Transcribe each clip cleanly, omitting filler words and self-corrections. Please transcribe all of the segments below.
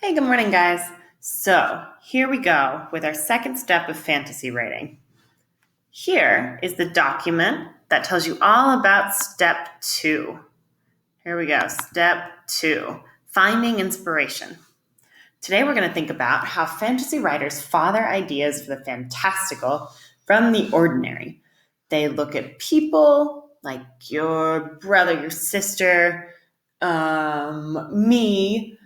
Hey, good morning, guys. So here we go with our second step of fantasy writing. Here is the document that tells you all about step 2. Here we go, step 2, finding inspiration. Today we're going to think about how fantasy writers father ideas for the fantastical from the ordinary. They look at people like your brother, your sister, me,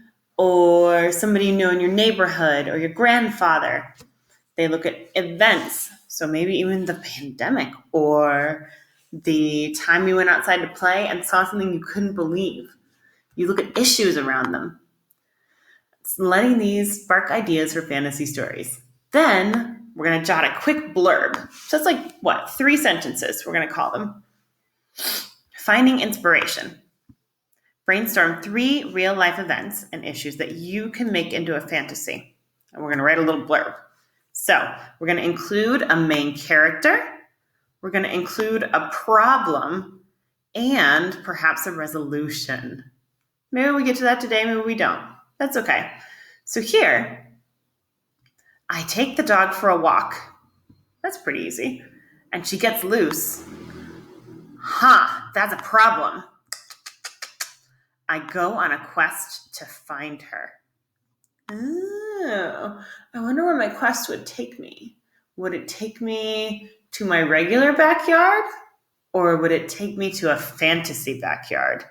or somebody you know in your neighborhood, or your grandfather. They look at events, so maybe even the pandemic, or the time you went outside to play and saw something you couldn't believe. You look at issues around them. It's letting these spark ideas for fantasy stories. Then we're going to jot a quick blurb. Just like, 3 sentences, we're going to call them. Finding inspiration. Brainstorm 3 real-life events and issues that you can make into a fantasy. And we're going to write a little blurb. So we're going to include a main character. We're going to include a problem and perhaps a resolution. Maybe we get to that today, maybe we don't. That's okay. So here, I take the dog for a walk. That's pretty easy. And she gets loose. That's a problem. I go on a quest to find her. Oh, I wonder where my quest would take me. Would it take me to my regular backyard? Or would it take me to a fantasy backyard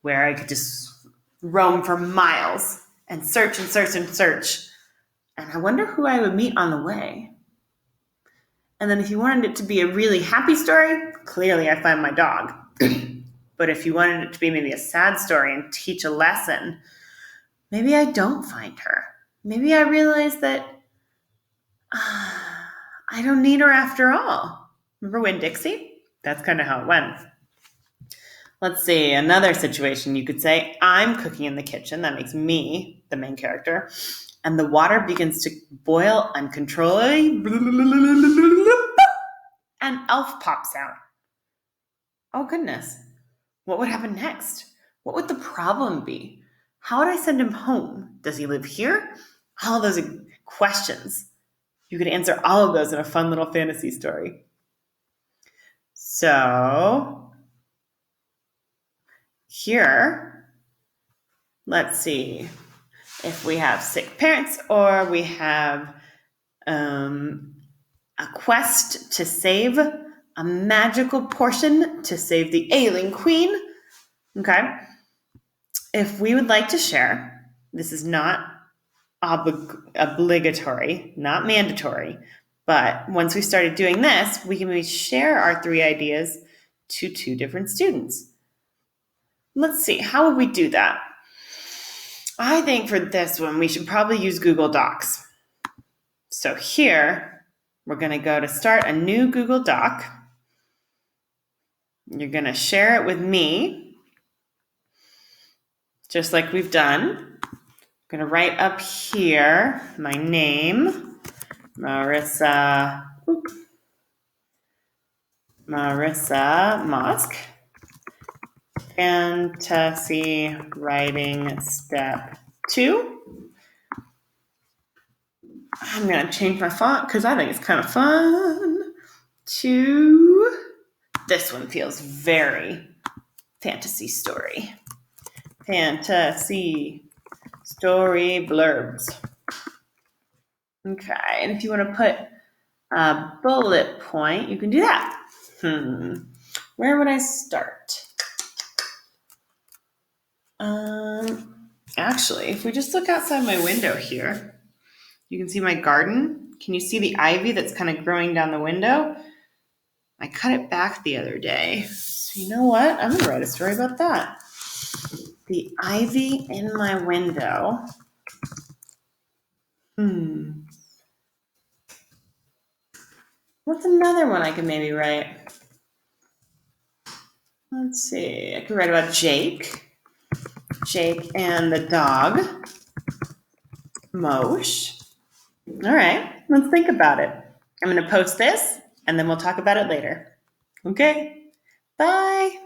where I could just roam for miles and search and search and search? And I wonder who I would meet on the way. And then if you wanted it to be a really happy story, clearly I find my dog. But if you wanted it to be maybe a sad story and teach a lesson, maybe I don't find her. Maybe I realize that I don't need her after all. Remember Winn-Dixie? That's kind of how it went. Let's see, another situation you could say, I'm cooking in the kitchen. That makes me the main character. And the water begins to boil uncontrollably. And Elf pops out. Oh, goodness. What would happen next? What would the problem be? How would I send him home? Does he live here? All those questions. You could answer all of those in a fun little fantasy story. So here, let's see if we have sick parents or we have a quest to save a magical portion to save the ailing queen. Okay. If we would like to share, this is not obligatory, not mandatory, but once we started doing this, we can maybe share our 3 ideas to 2 different students. Let's see, how would we do that? I think for this one, we should probably use Google Docs. So here, we're going to go to start a new Google Doc. You're going to share it with me, just like we've done. I'm going to write up here my name, Marissa Mosk. Fantasy writing step 2. I'm going to change my font because I think it's kind of fun. This one feels very fantasy story. Fantasy story blurbs. Okay, and if you want to put a bullet point, you can do that. Where would I start? Actually, if we just look outside my window here, you can see my garden. Can you see the ivy that's kind of growing down the window? I cut it back the other day. So you know what? I'm going to write a story about that. The ivy in my window. What's another one I could maybe write? Let's see. I could write about Jake. Jake and the dog. Mosh. All right. Let's think about it. I'm going to post this, and then we'll talk about it later. Okay? Bye.